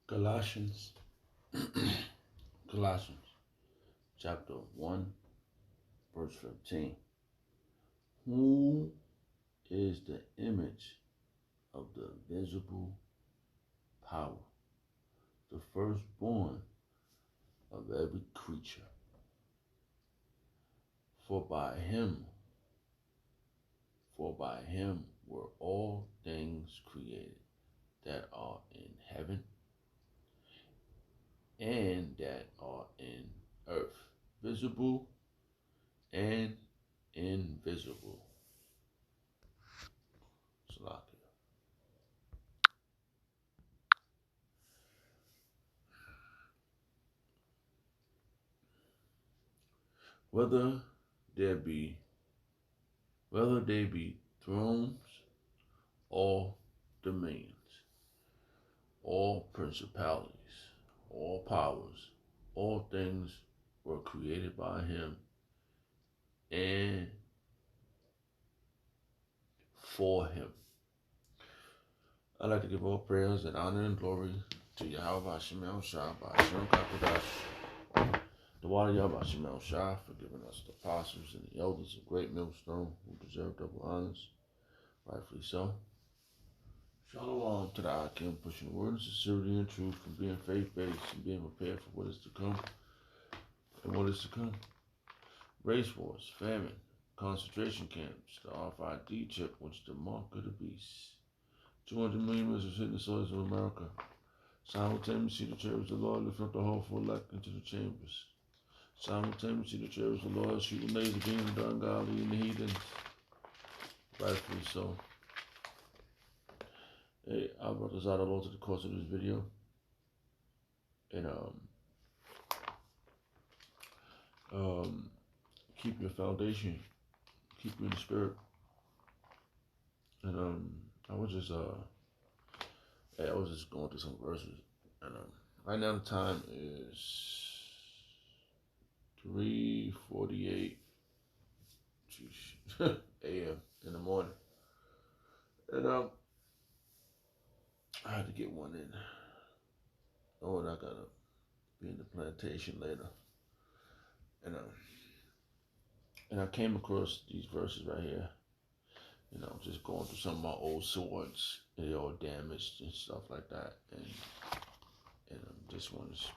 Colossians, Colossians chapter 1, verse 15. Who is the image of the visible power, the firstborn of every creature? For by him were all things created that are in heaven and that are in earth, visible and invisible. Salakia. Whether there be whether they be thrones or dominions, all principalities, all powers, all things were created by him and for him. I'd like to give all praise and honor and glory to Yahweh Hashem El Shah, by Hashem Kakadash, the Wadi Yahweh Hashem El Shah, for giving us the apostles and the elders of Great Millstone who deserve double honors, rightfully so. Shalom to the Akim, pushing the word of sincerity and truth, from being faith-based and being prepared for what is to come and what is to come. Race wars, famine, concentration camps, the RFID chip, which is the mark of the beast. 200 million missiles hitting the soils of America. Simultaneously, the chariots of the Lord lift up the hopeful elect into the chambers. Simultaneously, the chariots of the Lord shooting laser beams at the ungodly and the heathens. Rightfully so. Hey, I brought this out over the course of this video. And keep your foundation, keep you in the spirit. And I was just going through some verses. And right now the time is 3:48 a.m. in the morning. And I had to get one in. Oh, and I gotta be in the plantation later. And I came across these verses right here. You know, just going through some of my old swords, and they all damaged and stuff like that. And this one's.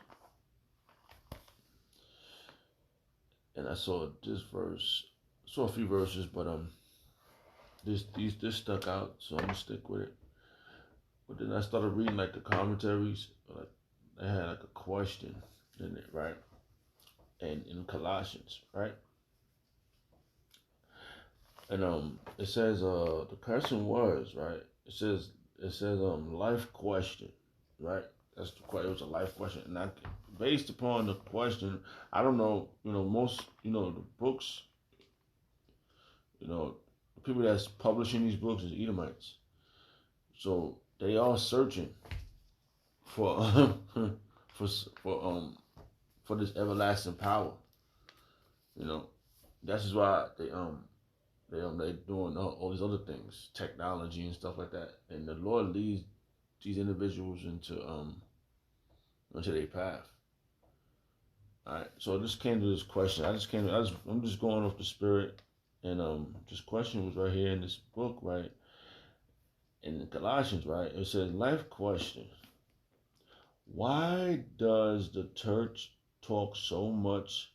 And I saw this verse, saw a few verses, but this stuck out, so I'm gonna stick with it. But then I started reading like the commentaries, like they had like a question in it, right? And in Colossians, right? And it says the question was, right? It says life question, right? That's the question. It was a life question, and based upon the question, I don't know, most, the books, the people that's publishing these books is Edomites, so they are searching for for this everlasting power. That's just why they doing all these other things, technology and stuff like that, and the Lord leads these individuals into their path. All right, so I just came to this question. I'm just going off the spirit, and this question was right here in this book, right? In Colossians, right? It says, life question: why does the church talk so much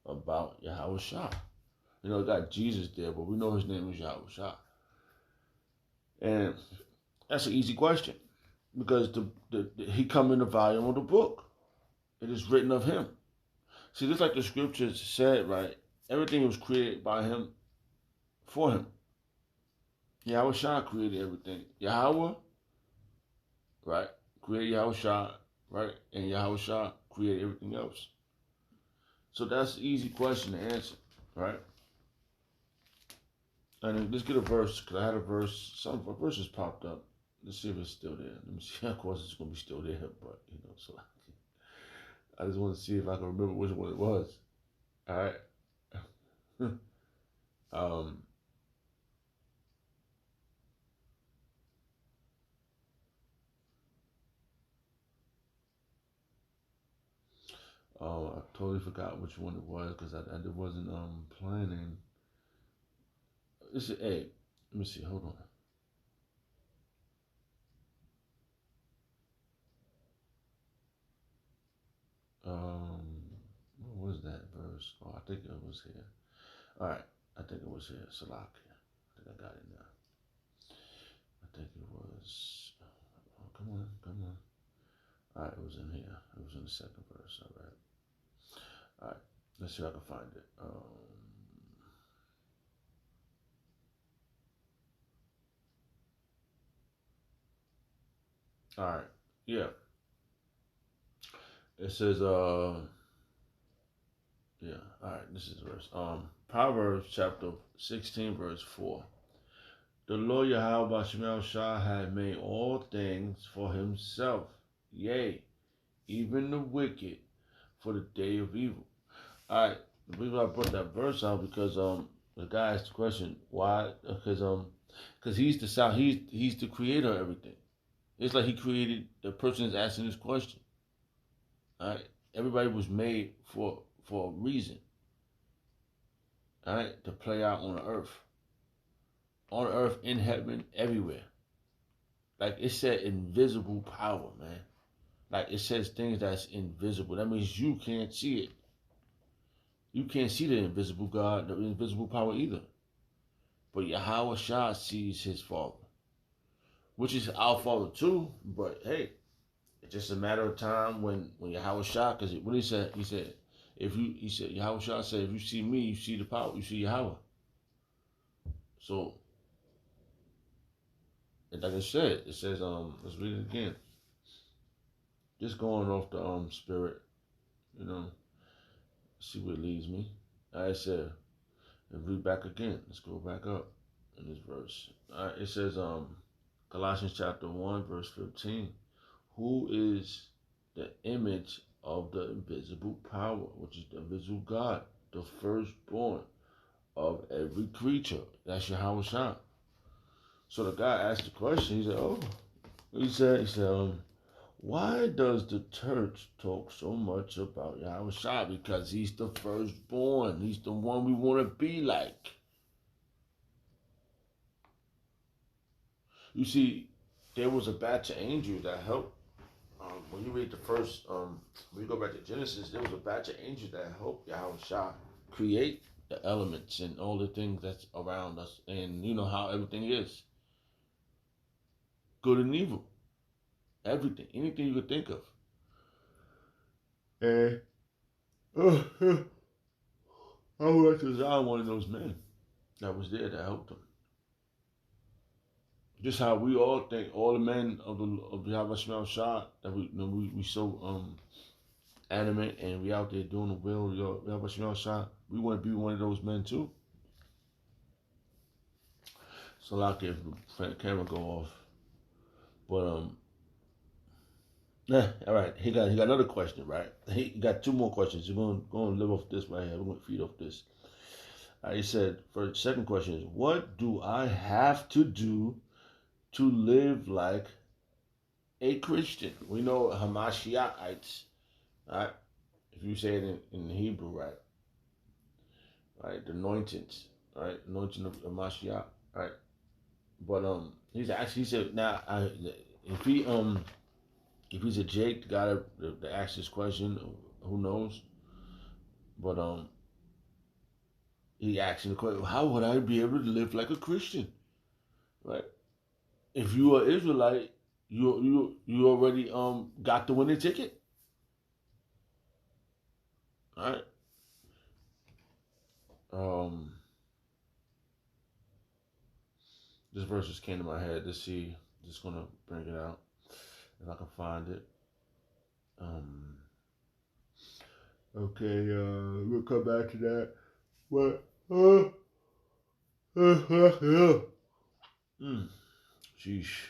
about Yahweh Shah? It got Jesus there, but we know his name is Yahweh Shah. And that's an easy question, because he come in the volume of the book. It is written of him. See, just like the scriptures said, right? Everything was created by him, for him. Yahweh Shah created everything. Yahweh, right, created Yahweh Shah, right? And Yahweh Shah created everything else. So that's an easy question to answer, right? And let's get a verse, because I had a verse, some verses popped up. Let's see if it's still there. Let me see. Of course, it's going to be still there, but, so I just want to see if I can remember which one it was. All right. I totally forgot which one it was because I wasn't planning. This is hey, let me see. Hold on. What was that verse? Oh, I think it was here. All right, I think it was here. Salakia. I think I got it now. I think it was. Oh, come on, come on. All right, it was in here. It was in the second verse. All right. All right. Let's see if I can find it. All right. Yeah. It says. Yeah. All right. This is verse. Proverbs chapter 16, verse 4. The Lord Yahweh Shemel Shah had made all things for himself, yea, even the wicked for the day of evil. All right, the reason I brought that verse out because the guy asked the question why because he's the sound he's the creator of everything. It's like he created the person that's asking this question. All right, everybody was made for a reason. All right, to play out on earth, in heaven, everywhere. Like it said, invisible power, man. Like it says things that's invisible. That means you can't see it. You can't see the invisible God, the invisible power either. But Yahweh Shah sees his Father, which is our Father too. But hey, it's just a matter of time when Yahweh Shah, because what he said, Yahweh Shah said, if you see me, you see the power, you see Yahweh. So, like I said, it says, let's read it again. Just going off the spirit, you know, see where it leads me. I said, and read back again. Let's go back up in this verse. It says, Colossians chapter 1, verse 15. Who is the image of the invisible power, which is the invisible God, the firstborn of every creature. That's Yahweh Shah. So the guy asked the question. He said, "Oh," he said, why does the church talk so much about Yahweh Shah? Because he's the firstborn. He's the one we want to be like. You see, there was a batch of angels that helped. When you read the first, when you go back to Genesis, there was a batch of angels that helped Yahweh Shah create the elements and all the things that's around us, and you know how everything is, good and evil, everything, anything you could think of. And I would like to design one of those men that was there that helped him. Just how we all think, all the men of Yahweh Shah that we so animate and we out there doing the will of Yahweh Shah. We want to be one of those men too. So like if the camera go off, but all right. He got another question, right? He got two more questions. You're going to live off this right here. We're going to feed off this. He said, for the second question is, what do I have to do to live like a Christian? We know Hamashiachites, right? If you say it in Hebrew, right? Right, the anointings, right? Anointing of Hamashiach, right? But he said now if he's a Jake, the guy that asked this question, who knows? But he asked the question, how would I be able to live like a Christian? Right? If you are Israelite, you already got the winning ticket. All right. Um this verse just came to my head. Let's see. Just gonna bring it out if I can find it. Um okay, we'll come back to that. What sheesh.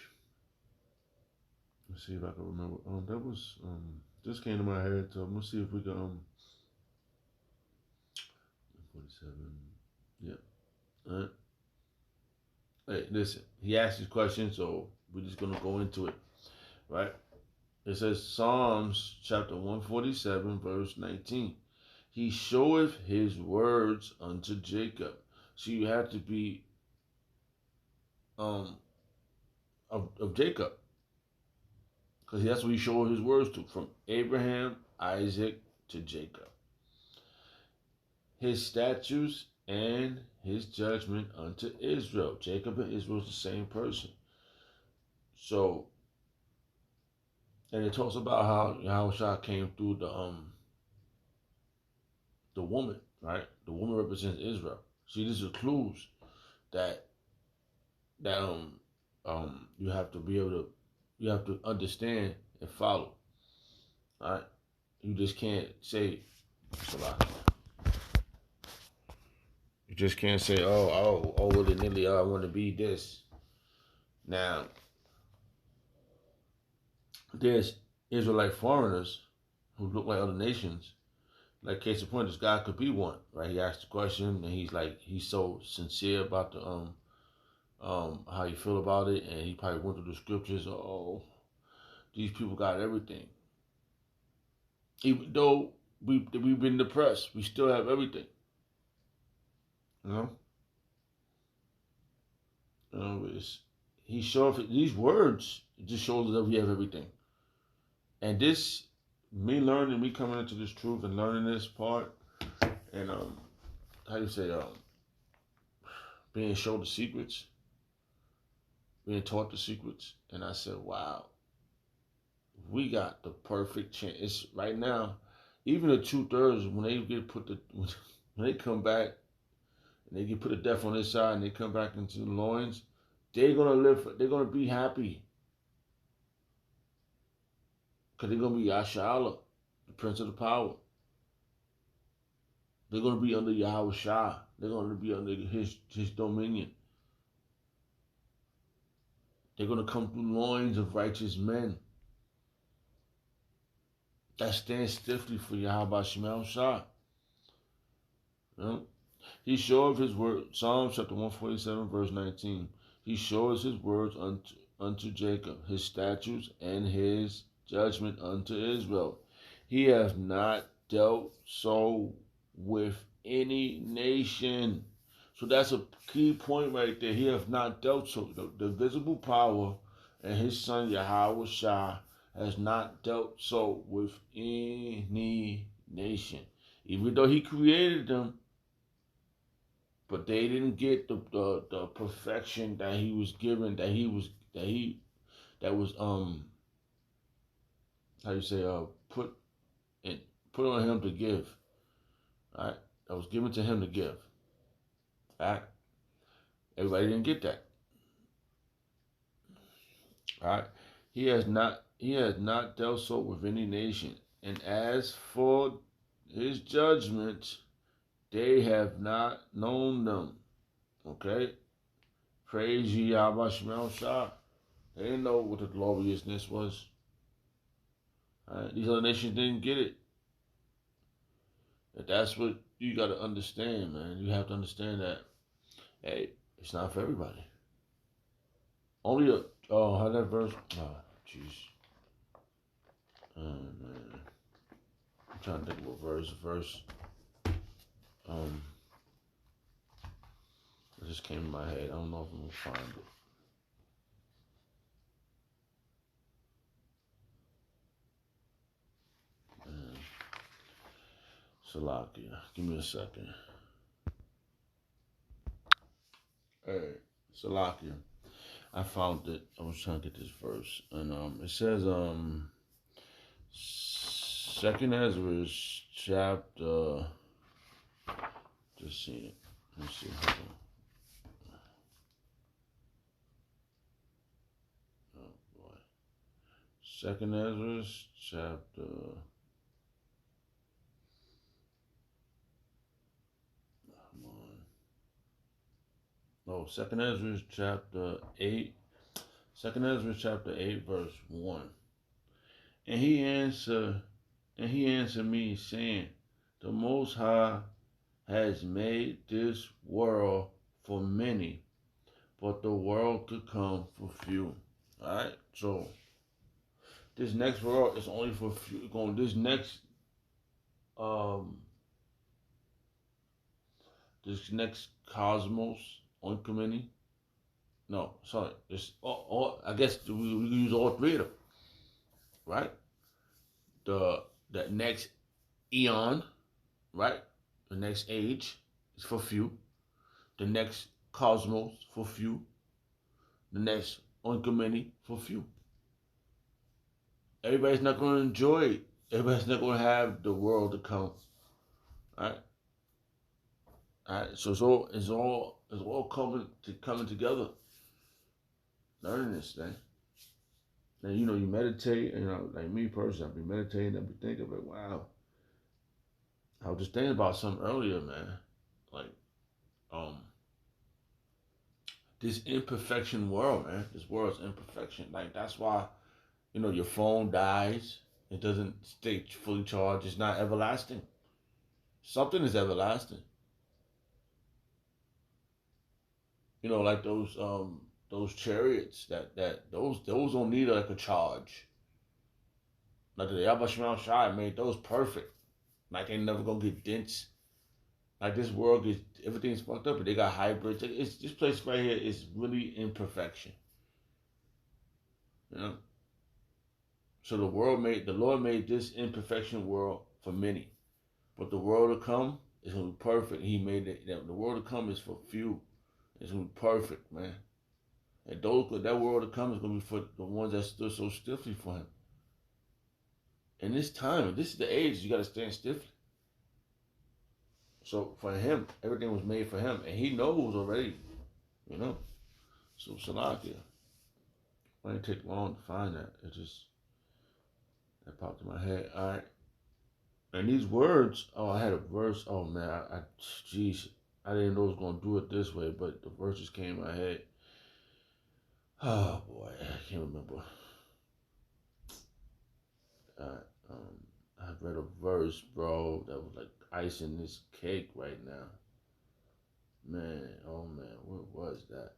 Let's see if I can remember. That was this came to my head. So let's see if we can 47. Yeah. All right. Hey, listen. He asked his question, so we're just gonna go into it, right? It says Psalms chapter 147, verse 19. He showeth his words unto Jacob. So you have to be um of Jacob. Because that's what he showed his words to, from Abraham, Isaac to Jacob. His statutes and his judgment unto Israel. Jacob and Israel is the same person. So, and it talks about how Yahushua came through the woman, right? The woman represents Israel. See, these are clues that you have to be able to, you have to understand and follow. All right, you just can't say, you just can't say, willy nilly, I want to be this. Now, there's Israelite foreigners who look like other nations. Like case in point, this guy could be one, right? He asked the question, and he's so sincere about the how you feel about it, and he probably went through the scriptures. Oh, these people got everything. Even though we've been depressed, we still have everything. You know, he showed these words. It just shows that we have everything. And this, me coming into this truth and learning this part, and how you say being showed the secrets, being taught the secrets, and I said, wow, we got the perfect chance. It's right now, even the 2/3 when they get when they come back and they get put to death on this side and they come back into the loins, they're gonna live. They're gonna be happy because they're gonna be Yashala, the Prince of the Power. They're gonna be under Yahweh Shah. They're gonna be under his dominion. They're gonna come through loins of righteous men that stand stiffly for Yahweh Shemel Shah. You know? He showed his word, Psalms chapter 147, verse 19. He shows his words unto Jacob, his statutes and his judgment unto Israel. He has not dealt so with any nation. So that's a key point right there. He has not dealt so. The visible power and his son Yahweh Shah has not dealt so with any nation. Even though he created them, but they didn't get the perfection that he was given, that was how you say put on him to give. Right? That was given to him to give. Right? Everybody didn't get that. Right? He has not dealt so with any nation. And as for his judgments, they have not known them. Okay? Praise ye Yahweh Shemel Shah. They didn't know what the gloriousness was. Right? These other nations didn't get it. And that's what you got to understand, man. You have to understand that, hey, it's not for everybody. Only how that verse? Oh, jeez. Oh, man. I'm trying to think of what verse. It just came in my head. I don't know if I'm going to find it. Salakia. Give me a second. Hey, Salakia. I found it. I was trying to get this verse. And it says, 2nd Ezra chapter, just seen it. Let's see. Hold on. Oh boy. 2nd Ezra chapter. Come on. Oh, 2nd Ezra chapter 8. 2nd Ezra chapter 8, verse 1. And he answered me, saying, the Most High has made this world for many, but the world to come for few. Alright, so This next world is only for few. Going um this next cosmos on committee. No, sorry. It's all I guess we use all three of them, right? The next eon, right? The next age is for few. The next cosmos for few. The next on committee for few. Everybody's not going to enjoy it. Everybody's not going to have the world to come. All right. All right. So it's all coming together. Learning this thing. And you meditate. And, like me personally, I've been meditating. I've been thinking, like, wow. I was just thinking about something earlier, man. Like, um, this imperfection world, man. This world's imperfection. Like, that's why, your phone dies. It doesn't stay fully charged. It's not everlasting. Something is everlasting. Like those chariots that those don't need like a charge. Like the Yabashimao Shai made those perfect. Like they never gonna get dents. Like this world is everything's fucked up, but they got hybrids. It's this place right here is really imperfection. You know. So the Lord made this imperfection world for many, but the world to come is gonna be perfect. He made it. The world to come is for few. It's gonna be perfect, man. And that world to come is gonna be for the ones that stood so stiffly for Him. In this time, this is the age you gotta stand stiffly. So for Him, everything was made for Him, and He knows already. So Salakia, it didn't take long to find that. That popped in my head. All right. And these words, I had a verse. Oh man, jeez, I didn't know it was gonna do it this way, but the verses came in my head. Oh boy, I can't remember. I read a verse, bro, that was like icing this cake right now. Man, oh man, what was that?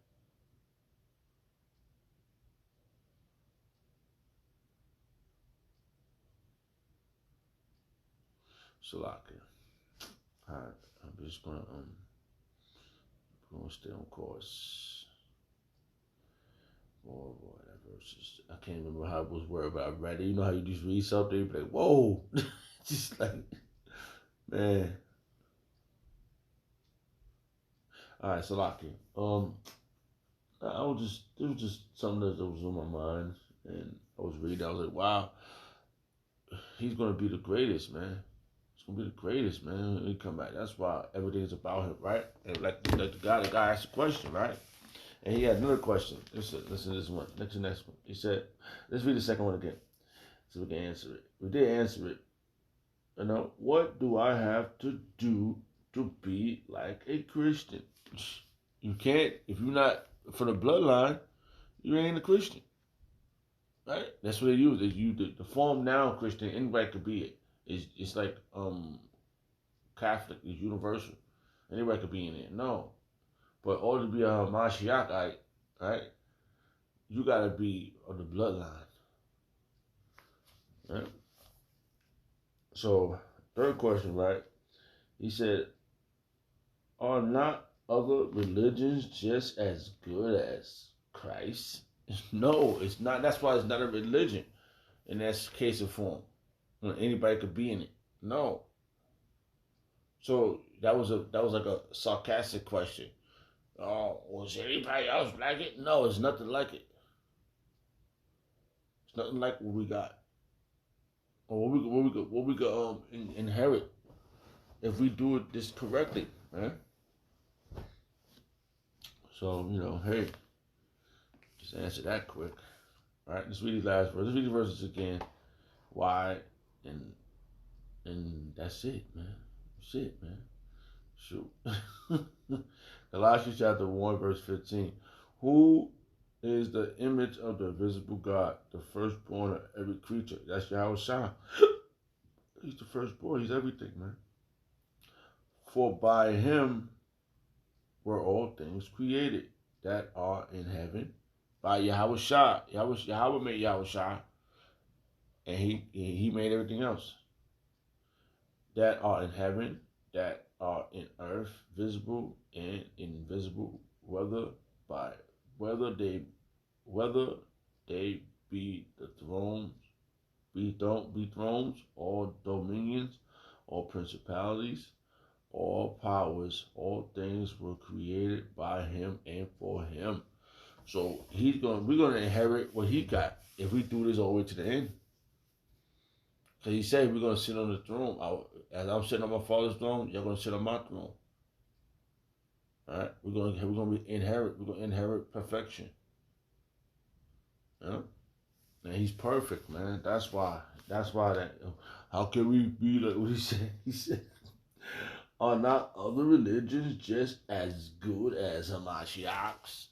Salakia. Alright, I'm just gonna stay on course. Oh boy, that verse is, I can't remember how it was worded, but I read it. You know how you just read something, you be like, whoa, just like, man. All right, Salaki. It was just something that was on my mind, and I was reading. I was like, wow, he's gonna be the greatest, man. He's gonna be the greatest, man. When he come back. That's why everything's about him, right? And like the guy asked a question, right? And he had another question. Listen to this one. Next one. He said, let's read the second one again, so we can answer it. We did answer it. What do I have to do to be like a Christian? You can't, if you're not from the bloodline, you ain't a Christian. Right? That's what they use. They use the form noun Christian, anybody could be it. It's like Catholic, it's universal. Anybody could be in it. No. But in order to be a Mashiachite, right, you gotta be of the bloodline. Right? So, third question, right? He said, are not other religions just as good as Christ? No, it's not. That's why it's not a religion in that case of form. Anybody could be in it. No. So that was like a sarcastic question. Oh, was anybody else like it? No, it's nothing like it. It's nothing like what we got, or what we could inherit if we do it this correctly, right? So hey, just answer that quick. All right, let's read these last verses. Let's read the verses again. Why and that's it, man. That's it, man. Shoot. Colossians chapter 1, verse 15. Who is the image of the invisible God, the firstborn of every creature? That's Yahweh Shah. He's the firstborn. He's everything, man. For by him were all things created that are in heaven. By Yahweh Shah. Yahweh made Yahweh Shah. and he made everything else that are in heaven, that are in earth, visible and invisible, by whether they whether they be the be thrones or dominions or principalities or powers, all things were created by him and for him. So we're gonna inherit what he got if we do this all the way to the end. Cause he said we're gonna sit on the throne. As I'm sitting on my father's throne, you're gonna sit on my throne. All right, we're gonna inherit. We're gonna inherit perfection. Yeah, and he's perfect, man. That's why. That's why that. How can we be like what he said? He said, "Are not other religions just as good as Hamashiach's?"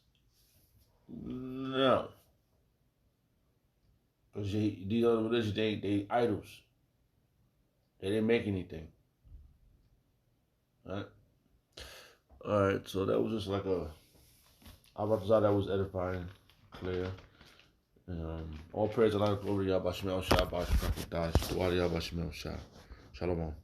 No, because these other religions, they idols. They didn't make anything. All right. All right. So that was just like a. I about to say that was edifying, clear. All praise and honor, glory, Yahweh Shemel Shah, Bashim Dash, Dwali Yahweh Shemel Shah. Shalom.